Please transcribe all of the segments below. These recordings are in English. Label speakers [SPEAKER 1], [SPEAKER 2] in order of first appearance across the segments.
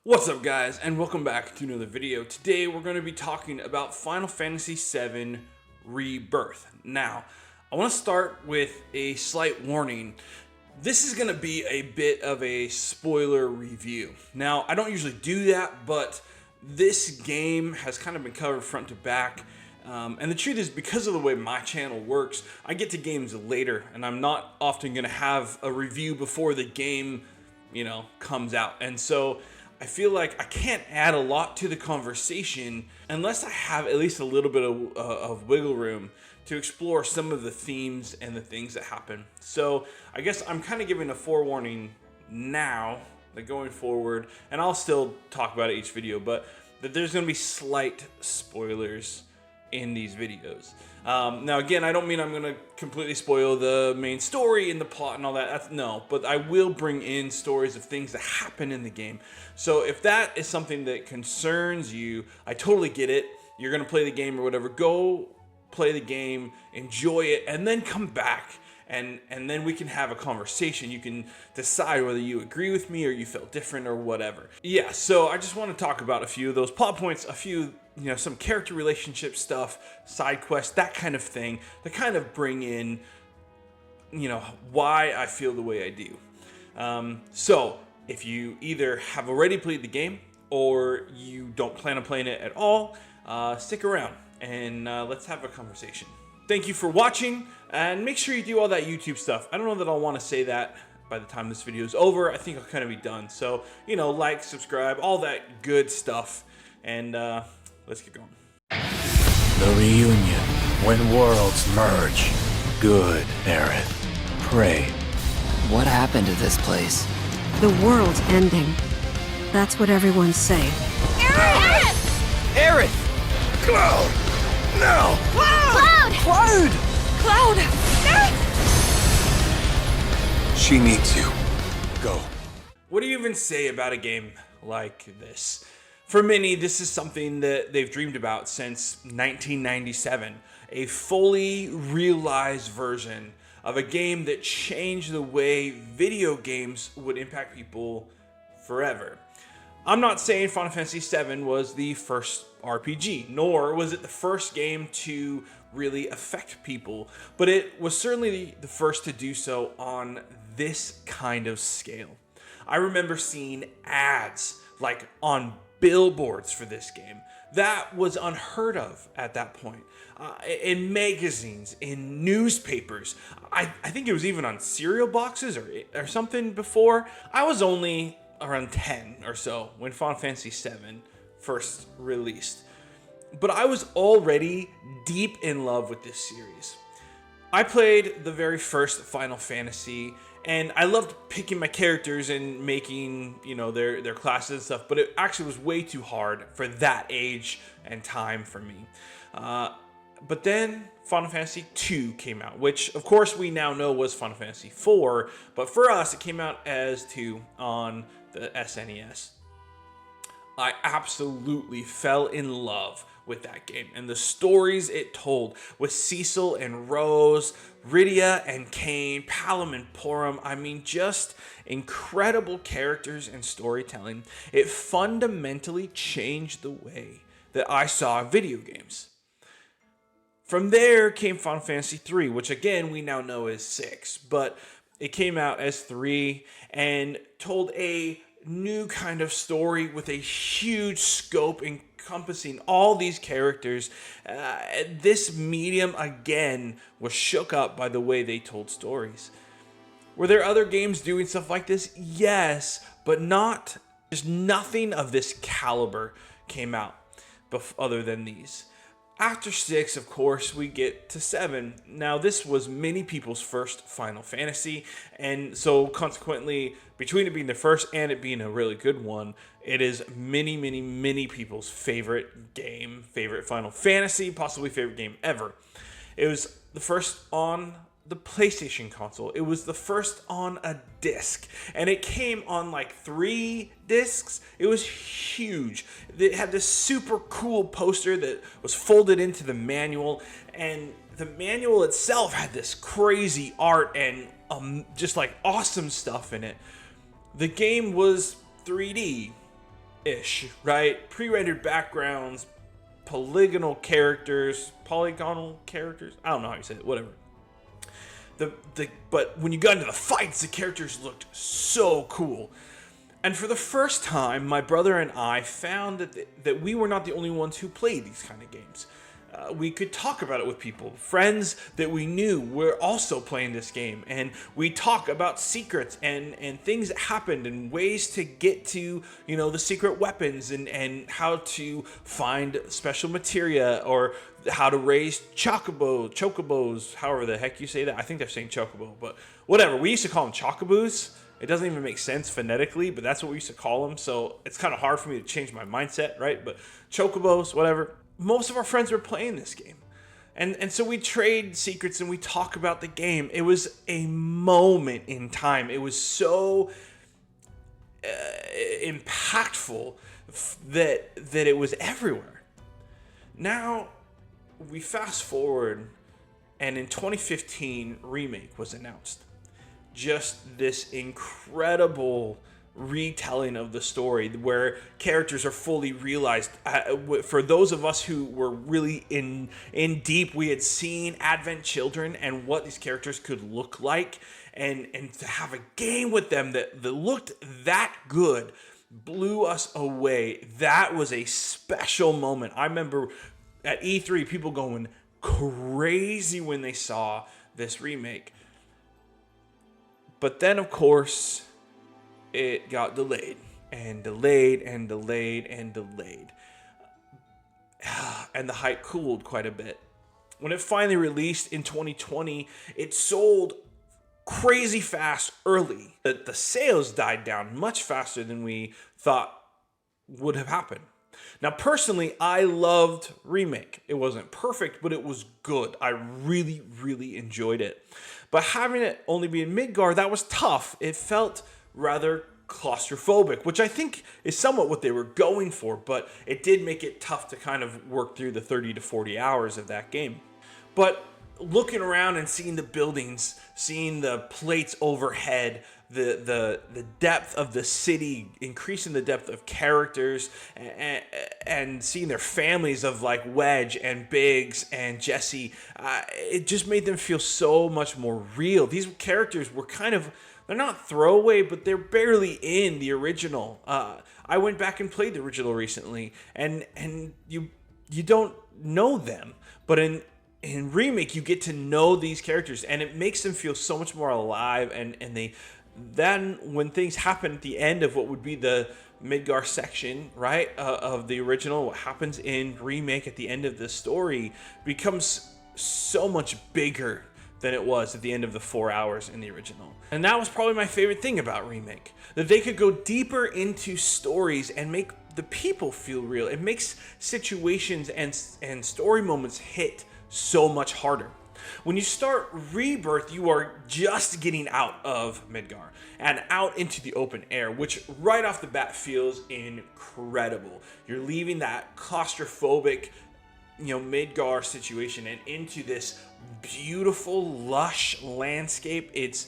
[SPEAKER 1] What's up guys, and welcome back to another video. Today we're going to be talking about Final Fantasy VII Rebirth. Now, I want to start with a slight warning. This is going to be a bit of a spoiler review. Now, I don't usually do that, but this game has kind of been covered front to back. And the truth is, because of the way my channel works, I get to games later, and I'm not often going to have a review before the game, comes out. And so I feel like I can't add a lot to the conversation unless I have at least a little bit of wiggle room to explore some of the themes and the things that happen. So I guess I'm kind of giving a forewarning now that going forward, and I'll still talk about it each video, but that there's going to be slight spoilers in these videos. Now again, I don't mean I'm going to completely spoil the main story and the plot and all that. No, but I will bring in stories of things that happen in the game. So if that is something that concerns you, I totally get it. You're going to play the game or whatever. Go play the game, enjoy it, and then come back. And then we can have a conversation. You can decide whether you agree with me or you felt different or whatever. Yeah, so I just want to talk about a few of those plot points, a few, some character relationship stuff, side quests, that kind of thing, to kind of bring in, why I feel the way I do. So if you either have already played the game or you don't plan on playing it at all, stick around and let's have a conversation. Thank you for watching, and make sure you do all that YouTube stuff. I don't know that I'll want to say that by the time this video is over. I think I'll kind of be done. So, like, subscribe, all that good stuff, and let's get going.
[SPEAKER 2] The reunion, when worlds merge. Good, Aerith. Pray.
[SPEAKER 3] What happened to this place?
[SPEAKER 4] The world's ending. That's what everyone's saying.
[SPEAKER 3] Aerith! Aerith!
[SPEAKER 2] Cloud! Now!
[SPEAKER 3] Cloud! Cloud! Cloud!
[SPEAKER 2] She needs you. Go.
[SPEAKER 1] What do you even say about a game like this? For many, this is something that they've dreamed about since 1997. A fully realized version of a game that changed the way video games would impact people forever. I'm not saying Final Fantasy VII was the first RPG, nor was it the first game to really affect people, but it was certainly the first to do so on this kind of scale. I remember seeing ads like on billboards for this game. That was unheard of at that point. In magazines, in newspapers, I think it was even on cereal boxes or something before. I was only around 10 or so when Final Fantasy VII first released, but I was already deep in love with this series. I played the very first Final Fantasy, and I loved picking my characters and making, their classes and stuff, but it actually was way too hard for that age and time for me. But then Final Fantasy II came out, which of course we now know was Final Fantasy IV, but for us it came out as 2 on the SNES. I absolutely fell in love with that game and the stories it told with Cecil and Rose, Rydia and Kain, Palom and Porom. I mean, just incredible characters and storytelling. It fundamentally changed the way that I saw video games. From there came Final Fantasy III, which again we now know is 6, but it came out as 3 and told a new kind of story with a huge scope encompassing all these characters. This medium again was shook up by the way they told stories. Were there other games doing stuff like this? Yes, but there's nothing of this caliber came out other than these. After 6, of course, we get to 7. Now, this was many people's first Final Fantasy, and so consequently, between it being the first and it being a really good one, it is many, many, many people's favorite game, favorite Final Fantasy, possibly favorite game ever. It was the first on the PlayStation console. It was the first on a disc, and it came on like 3 discs. It was huge. It had this super cool poster that was folded into the manual, and the manual itself had this crazy art and just like awesome stuff in it. The game was 3D, ish, right? Pre-rendered backgrounds, polygonal characters. I don't know how you say it. Whatever. But when you got into the fights, the characters looked so cool. And for the first time, my brother and I found that we were not the only ones who played these kind of games. We could talk about it with people. Friends that we knew were also playing this game. And we talk about secrets and things that happened and ways to get to, the secret weapons and how to find special materia or how to raise chocobos, however the heck you say that. I think they're saying chocobo, but whatever. We used to call them chocobos. It doesn't even make sense phonetically, but that's what we used to call them. So it's kind of hard for me to change my mindset, right? But chocobos, whatever. Most of our friends were playing this game. And so we trade secrets and we talk about the game. It was a moment in time. It was so impactful that it was everywhere. Now, we fast forward, and in 2015, Remake was announced. Just this incredible retelling of the story where characters are fully realized. For those of us who were really in deep, we had seen Advent Children and what these characters could look like, and to have a game with them that looked that good blew us away. That was a special moment. I remember at E3 people going crazy when they saw this remake. But then, of course, it got delayed and delayed and delayed and delayed. And the hype cooled quite a bit. When it finally released in 2020, it sold crazy fast early. The sales died down much faster than we thought would have happened. Now, personally, I loved Remake. It wasn't perfect, but it was good. I really, really enjoyed it. But having it only be in Midgar, that was tough. It felt rather claustrophobic, which I think is somewhat what they were going for, but it did make it tough to kind of work through the 30 to 40 hours of that game. But looking around and seeing the buildings, seeing the plates overhead, the depth of the city, increasing the depth of characters, and seeing their families of like Wedge and Biggs and Jesse, it just made them feel so much more real. These characters were they're not throwaway, but they're barely in the original. I went back and played the original recently, and you don't know them, but in Remake you get to know these characters, and it makes them feel so much more alive. And then when things happen at the end of what would be the Midgar section, right, of the original, what happens in Remake at the end of the story becomes so much bigger than it was at the end of the 4 hours in the original. And that was probably my favorite thing about Remake, that they could go deeper into stories and make the people feel real. It makes situations and story moments hit so much harder. When you start Rebirth, you are just getting out of Midgar and out into the open air, which right off the bat feels incredible. You're leaving that claustrophobic, Midgar situation and into this beautiful, lush landscape. It's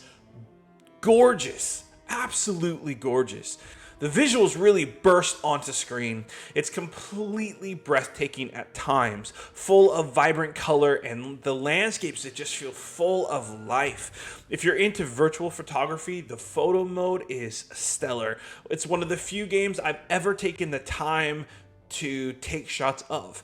[SPEAKER 1] gorgeous, absolutely gorgeous. The visuals really burst onto screen. It's completely breathtaking at times, full of vibrant color, and the landscapes that just feel full of life. If you're into virtual photography, the photo mode is stellar. It's one of the few games I've ever taken the time to take shots of.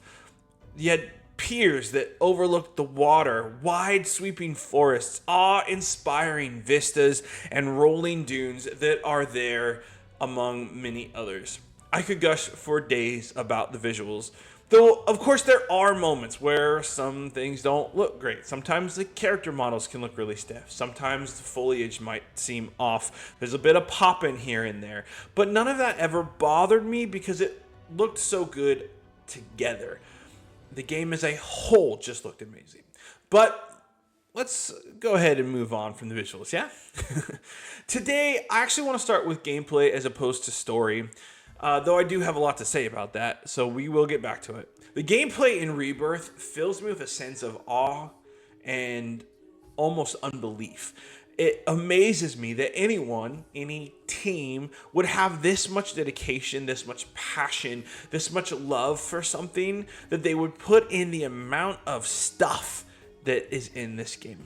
[SPEAKER 1] Yet piers that overlook the water, wide sweeping forests, awe-inspiring vistas, and rolling dunes that are there among many others. I could gush for days about the visuals, though of course there are moments where some things don't look great. Sometimes the character models can look really stiff. Sometimes the foliage might seem off. There's a bit of pop in here and there, but none of that ever bothered me because it looked so good together. The game as a whole just looked amazing. But let's go ahead and move on from the visuals, yeah? Today, I actually want to start with gameplay as opposed to story, though I do have a lot to say about that, so we will get back to it. The gameplay in Rebirth fills me with a sense of awe and almost unbelief. It amazes me that anyone, any team, would have this much dedication, this much passion, this much love for something, that they would put in the amount of stuff that is in this game.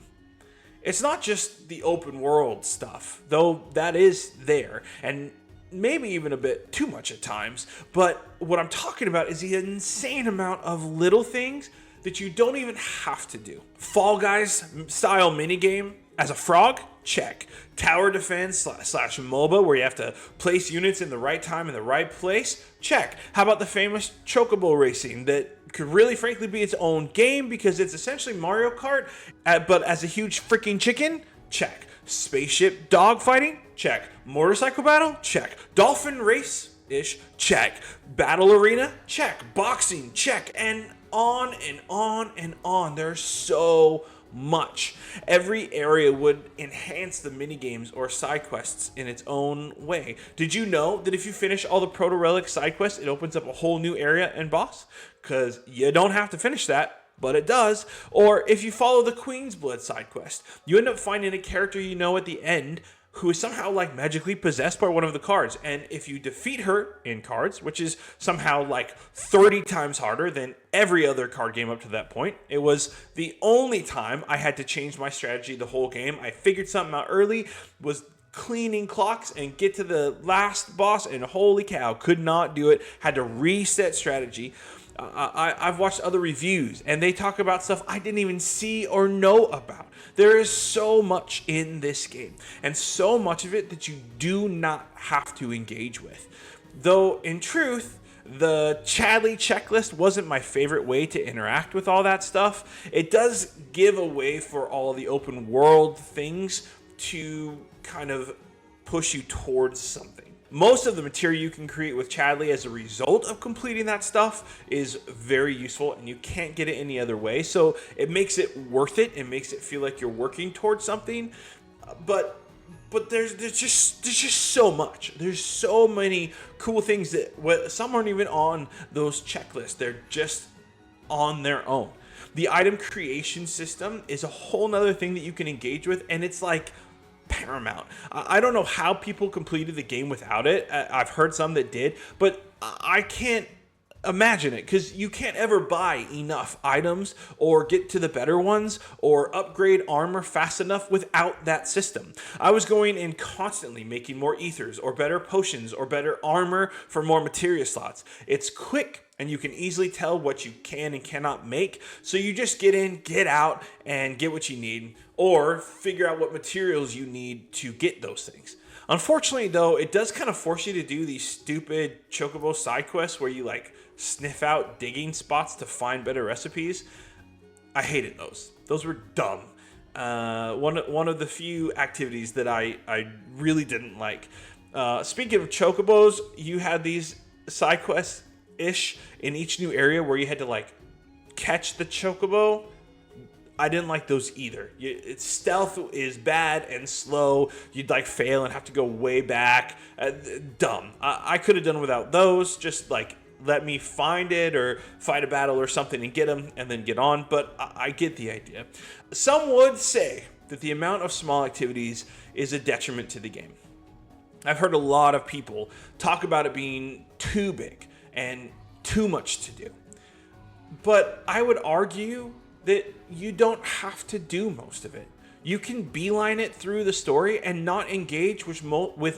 [SPEAKER 1] It's not just the open world stuff, though that is there, and maybe even a bit too much at times. But what I'm talking about is the insane amount of little things that you don't even have to do. Fall Guys style minigame as a frog? Check. Tower defense slash MOBA where you have to place units in the right time in the right place? Check. How about the famous chocobo racing that could really frankly be its own game because it's essentially Mario Kart, but as a huge freaking chicken? Check. Spaceship dogfighting? Check. Motorcycle battle? Check. Dolphin race-ish? Check. Battle arena? Check. Boxing? Check. And on and on and on. There's so much. Every area would enhance the minigames or side quests in its own way. Did you know that if you finish all the Proto Relic side quests, it opens up a whole new area and boss? Because you don't have to finish that, but it does. Or if you follow the Queen's Blood side quest, you end up finding a character you know at the end who is somehow like magically possessed by one of the cards. And if you defeat her in cards, which is somehow like 30 times harder than every other card game up to that point, it was the only time I had to change my strategy the whole game. I figured something out early, was cleaning clocks and get to the last boss, and holy cow, could not do it. Had to reset strategy. I've watched other reviews and they talk about stuff I didn't even see or know about. There is so much in this game, and so much of it that you do not have to engage with. Though in truth, the Chadley checklist wasn't my favorite way to interact with all that stuff. It does give a way for all the open world things to kind of push you towards something. Most of the material you can create with Chadley as a result of completing that stuff is very useful, and you can't get it any other way. So it makes it worth it. It makes it feel like you're working towards something. But there's just so much. There's so many cool things that some aren't even on those checklists. They're just on their own. The item creation system is a whole nother thing that you can engage with, and it's like paramount. I don't know how people completed the game without it. I've heard some that did, but I can't imagine it because you can't ever buy enough items or get to the better ones or upgrade armor fast enough without that system. I was going in constantly making more ethers or better potions or better armor for more materia slots. It's quick, and you can easily tell what you can and cannot make. So you just get in, get out, and get what you need, or figure out what materials you need to get those things. Unfortunately, though, it does kind of force you to do these stupid chocobo side quests where you like sniff out digging spots to find better recipes. I hated those. Those were dumb. One of the few activities that I really didn't like. Speaking of chocobos, you had these side quests ish in each new area where you had to like catch the chocobo. I didn't like those either. Its stealth is bad and slow. You'd like fail and have to go way back. Dumb. I could have done without those. Just like let me find it or fight a battle or something and get them and then get on. But I get the idea. Some would say that the amount of small activities is a detriment to the game. I've heard a lot of people talk about it being too big and too much to do. But I would argue that you don't have to do most of it. You can beeline it through the story and not engage with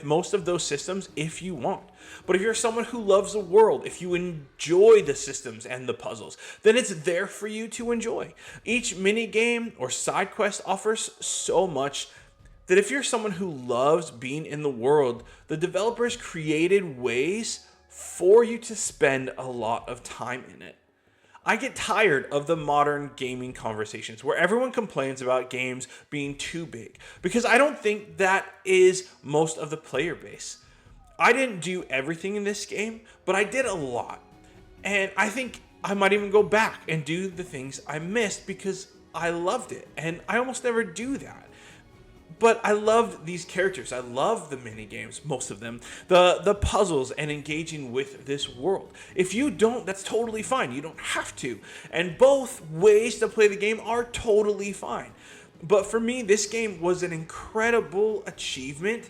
[SPEAKER 1] most of those systems if you want. But if you're someone who loves the world, if you enjoy the systems and the puzzles, then it's there for you to enjoy. Each mini game or side quest offers so much that if you're someone who loves being in the world, the developers created ways for you to spend a lot of time in it. I get tired of the modern gaming conversations where everyone complains about games being too big, because I don't think that is most of the player base. I didn't do everything in this game, but I did a lot. And I think I might even go back and do the things I missed because I loved it. And I almost never do that. But I love these characters. I love the mini games, most of them, the puzzles, and engaging with this world. If you don't, that's totally fine. You don't have to. And both ways to play the game are totally fine. But for me, this game was an incredible achievement,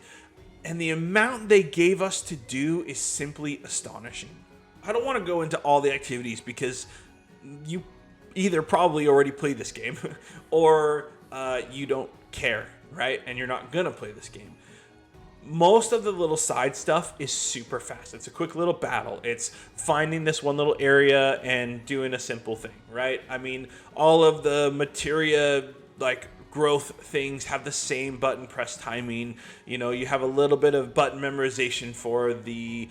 [SPEAKER 1] and the amount they gave us to do is simply astonishing. I don't want to go into all the activities because you either probably already played this game or you don't care, right? And you're not gonna play this game. Most of the little side stuff is super fast. It's a quick little battle. It's finding this one little area and doing a simple thing, right? I mean, all of the materia, like growth things, have the same button press timing. You know, you have a little bit of button memorization for the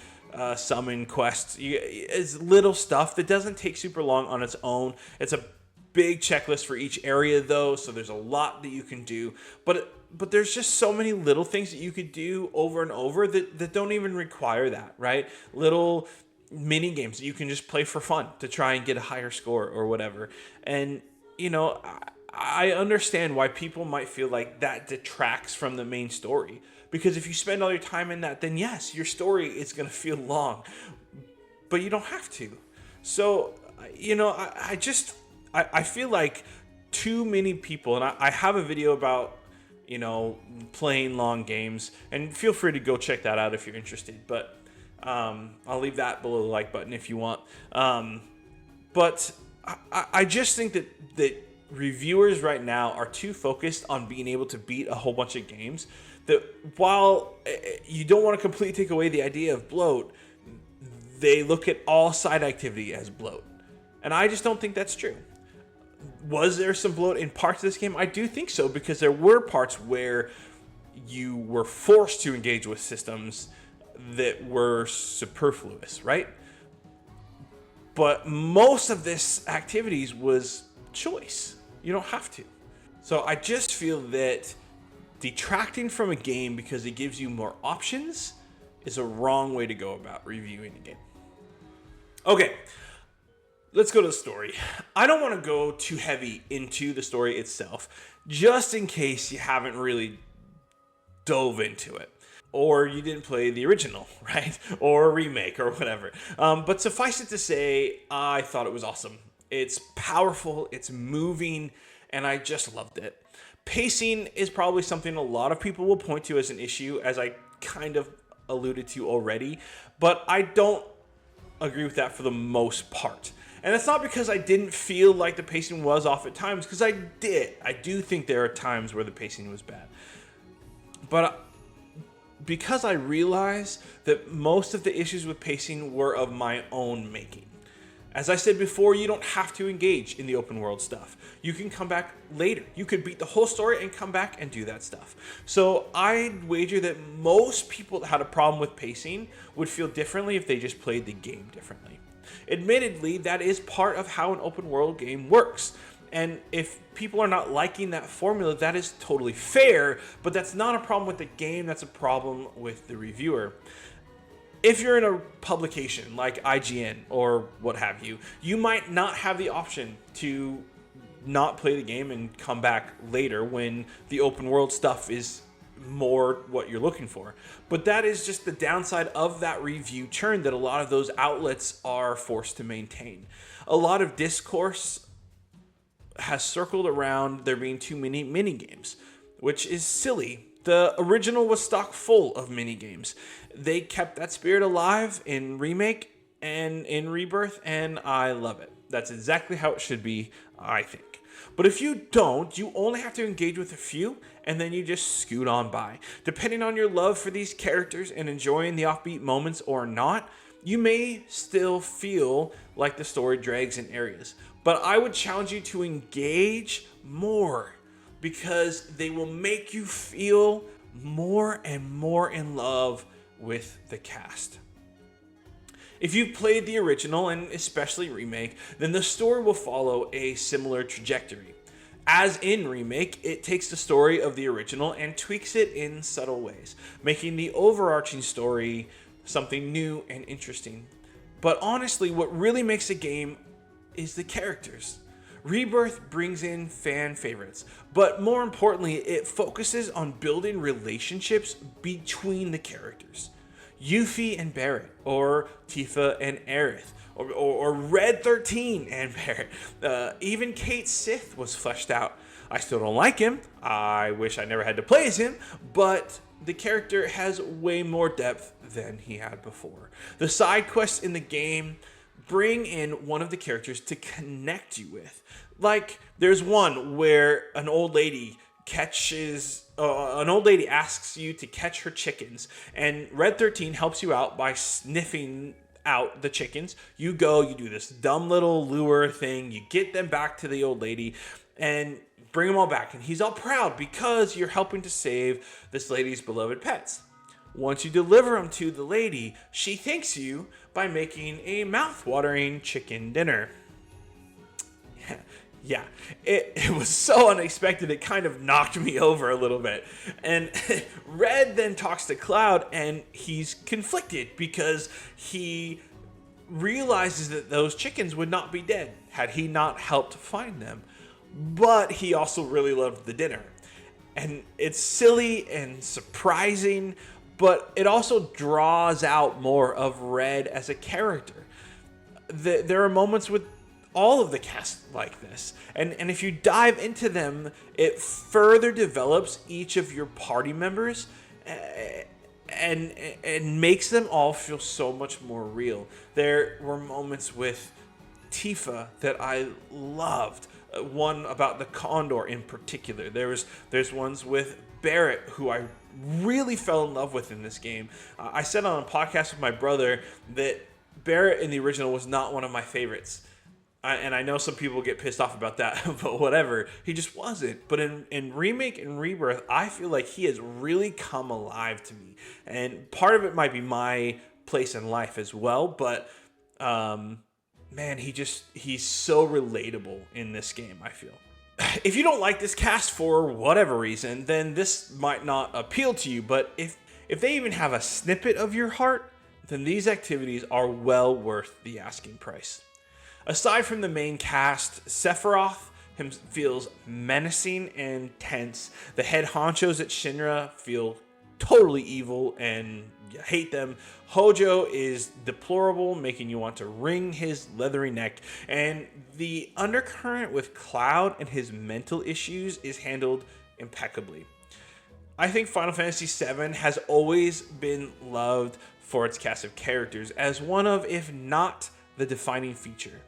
[SPEAKER 1] summon quests. It's little stuff that doesn't take super long on its own. It's a big checklist for each area though, so there's a lot that you can do. But there's just so many little things that you could do over and over that don't even require that, right? Little mini games that you can just play for fun to try and get a higher score or whatever. And, you know, I understand why people might feel like that detracts from the main story. Because if you spend all your time in that, then yes, your story is going to feel long. But you don't have to. So, you know, I feel like too many people, and I have a video about, you know, playing long games, and feel free to go check that out if you're interested. But I'll leave that below the like button if you want. But I just think that reviewers right now are too focused on being able to beat a whole bunch of games that, while you don't want to completely take away the idea of bloat, they look at all side activity as bloat. And I just don't think that's true. Was there some bloat in parts of this game? I do think so, because there were parts where you were forced to engage with systems that were superfluous, right? But most of this activities was choice. You don't have to. So I just feel that detracting from a game because it gives you more options is a wrong way to go about reviewing a game. Okay, let's go to the story. I don't want to go too heavy into the story itself, just in case you haven't really dove into it, or you didn't play the original, right? Or a remake or whatever. But suffice it to say, I thought it was awesome. It's powerful, it's moving, and I just loved it. Pacing is probably something a lot of people will point to as an issue, as I kind of alluded to already, but I don't agree with that for the most part. And it's not because I didn't feel like the pacing was off at times, because I did. I do think there are times where the pacing was bad. But because I realized that most of the issues with pacing were of my own making. As I said before, you don't have to engage in the open world stuff. You can come back later. You could beat the whole story and come back and do that stuff. So I'd wager that most people that had a problem with pacing would feel differently if they just played the game differently. Admittedly, that is part of how an open world game works. And if people are not liking that formula, that is totally fair, but that's not a problem with the game, that's a problem with the reviewer. If you're in a publication like IGN or what have you, you might not have the option to not play the game and come back later when the open world stuff is more what you're looking for. But that is just the downside of that review churn that a lot of those outlets are forced to maintain. A lot of discourse has circled around there being too many mini games, which is silly. The original was stock full of mini games. They kept that spirit alive in Remake and in Rebirth, and I love it. That's exactly how it should be, I think. But if you don't, you only have to engage with a few, and then you just scoot on by. Depending on your love for these characters and enjoying the offbeat moments or not, you may still feel like the story drags in areas. But I would challenge you to engage more, because they will make you feel more and more in love with the cast. If you've played the original, and especially Remake, then the story will follow a similar trajectory. As in Remake, it takes the story of the original and tweaks it in subtle ways, making the overarching story something new and interesting. But honestly, what really makes a game is the characters. Rebirth brings in fan favorites, but more importantly, it focuses on building relationships between the characters. Yuffie and Barrett, or Tifa and Aerith, or Red 13 and Barrett. Even Kate Sith was fleshed out. I still don't like him. I wish I never had to play as him, but the character has way more depth than he had before. The side quests in the game bring in one of the characters to connect you with. Like, there's one where an old lady asks you to catch her chickens, and Red 13 helps you out by sniffing out the chickens. You go, you do this dumb little lure thing, you get them back to the old lady, and bring them all back, and he's all proud because you're helping to save this lady's beloved pets. Once you deliver them to the lady, she thanks you by making a mouth-watering chicken dinner. Yeah, it was so unexpected, it kind of knocked me over a little bit. And Red then talks to Cloud, and he's conflicted because he realizes that those chickens would not be dead had he not helped find them. But he also really loved the dinner. And it's silly and surprising, but it also draws out more of Red as a character. There are moments with all of the cast like this, and if you dive into them, it further develops each of your party members and makes them all feel so much more real. There were moments with Tifa that I loved. One about the Condor in particular. There's ones with Barrett, who I really fell in love with in this game. I said on a podcast with my brother that Barrett in the original was not one of my favorites. And I know some people get pissed off about that, but whatever. He just wasn't. But in Remake and Rebirth, I feel like he has really come alive to me. And part of it might be my place in life as well, but man, he's so relatable in this game, I feel. If you don't like this cast for whatever reason, then this might not appeal to you, but if they even have a snippet of your heart, then these activities are well worth the asking price. Aside from the main cast, Sephiroth feels menacing and tense. The head honchos at Shinra feel totally evil and you hate them. Hojo is deplorable, making you want to wring his leathery neck. And the undercurrent with Cloud and his mental issues is handled impeccably. I think Final Fantasy VII has always been loved for its cast of characters as one of, if not the defining feature.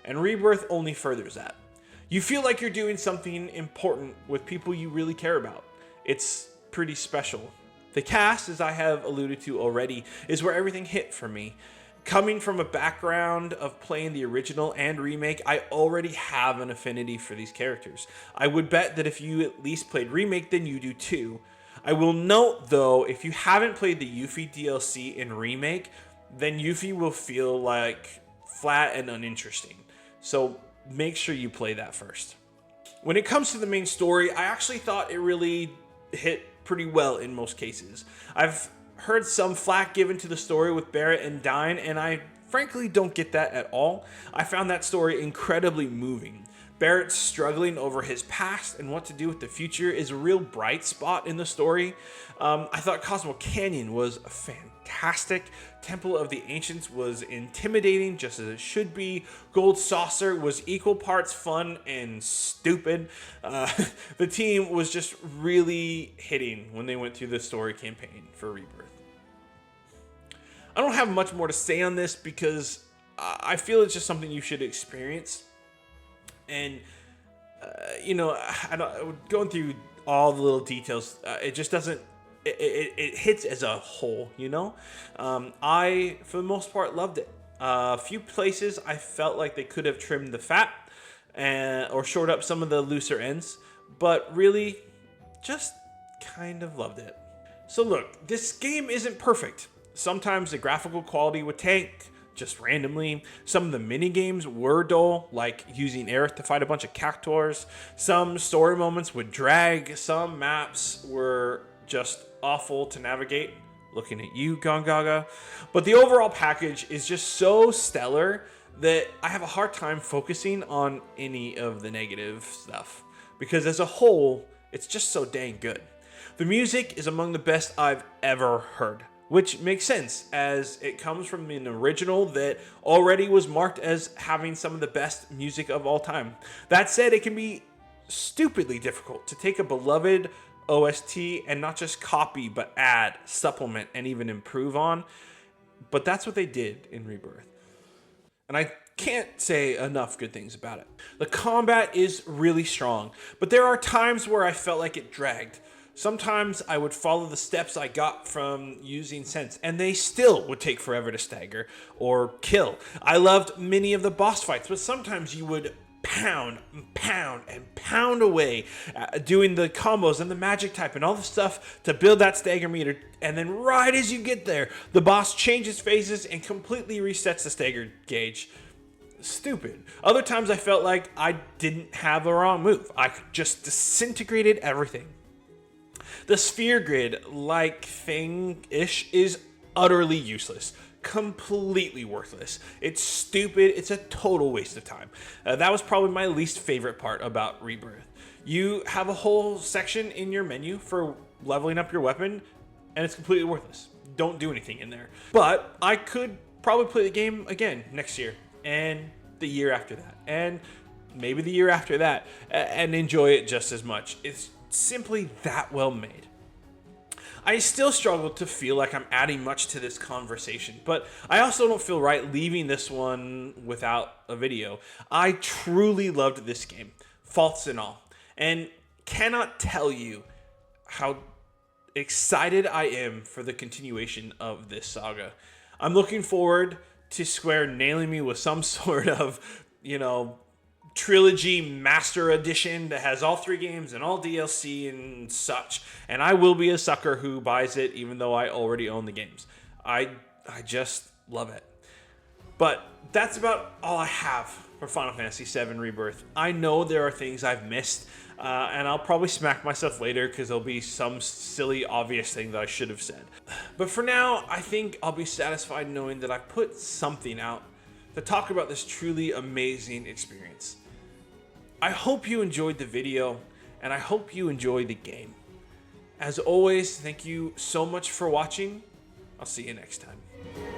[SPEAKER 1] And Rebirth only furthers that. You feel like you're doing something important with people you really care about. It's pretty special. The cast, as I have alluded to already, is where everything hit for me. Coming from a background of playing the original and remake, I already have an affinity for these characters. I would bet that if you at least played remake, then you do too. I will note though, if you haven't played the Yuffie DLC in remake, then Yuffie will feel like flat and uninteresting. So make sure you play that first. When it comes to the main story, I actually thought it really hit pretty well in most cases. I've heard some flack given to the story with Barrett and Dyne, and I frankly don't get that at all. I found that story incredibly moving. Barrett struggling over his past and what to do with the future is a real bright spot in the story. I thought Cosmo Canyon was fantastic. Temple of the Ancients was intimidating, just as it should be. Gold Saucer was equal parts fun and stupid. The team was just really hitting when they went through the story campaign for Rebirth. I don't have much more to say on this because I feel it's just something you should experience. And, going through all the little details, it just doesn't, it hits as a whole, I, for the most part, loved it. A few places I felt like they could have trimmed the fat or shored up some of the looser ends, but really just kind of loved it. So look, this game isn't perfect. Sometimes the graphical quality would tank just randomly. Some of the mini games were dull, like using Aerith to fight a bunch of Cactuars. Some story moments would drag. Some maps were just awful to navigate. Looking at you, Gongaga. But the overall package is just so stellar that I have a hard time focusing on any of the negative stuff, because as a whole, it's just so dang good. The music is among the best I've ever heard, which makes sense as it comes from an original that already was marked as having some of the best music of all time. That said, it can be stupidly difficult to take a beloved OST and not just copy, but add, supplement, and even improve on. But that's what they did in Rebirth. And I can't say enough good things about it. The combat is really strong, but there are times where I felt like it dragged. Sometimes I would follow the steps I got from using sense, and they still would take forever to stagger or kill. I loved many of the boss fights, but sometimes you would pound and pound and pound away doing the combos and the magic type and all the stuff to build that stagger meter, and then right as you get there, the boss changes phases and completely resets the stagger gauge. Stupid. Other times I felt like I didn't have the wrong move. I just disintegrated everything. The sphere grid-like thing-ish is utterly useless. Completely worthless. It's stupid. It's a total waste of time. That was probably my least favorite part about Rebirth. You have a whole section in your menu for leveling up your weapon, and it's completely worthless. Don't do anything in there. But I could probably play the game again next year, and the year after that, and maybe the year after that, and enjoy it just as much. It's simply that well made. I still struggle to feel like I'm adding much to this conversation, but I also don't feel right leaving this one without a video. I truly loved this game, faults and all, and cannot tell you how excited I am for the continuation of this saga. I'm looking forward to Square nailing me with some sort of, trilogy master edition that has all 3 games and all DLC and such. And I will be a sucker who buys it even though I already own the games. I just love it. But that's about all I have for Final Fantasy VII Rebirth. I know there are things I've missed, and I'll probably smack myself later because there'll be some silly obvious thing that I should have said. But for now, I think I'll be satisfied knowing that I put something out to talk about this truly amazing experience. I hope you enjoyed the video, and I hope you enjoy the game. As always, thank you so much for watching. I'll see you next time.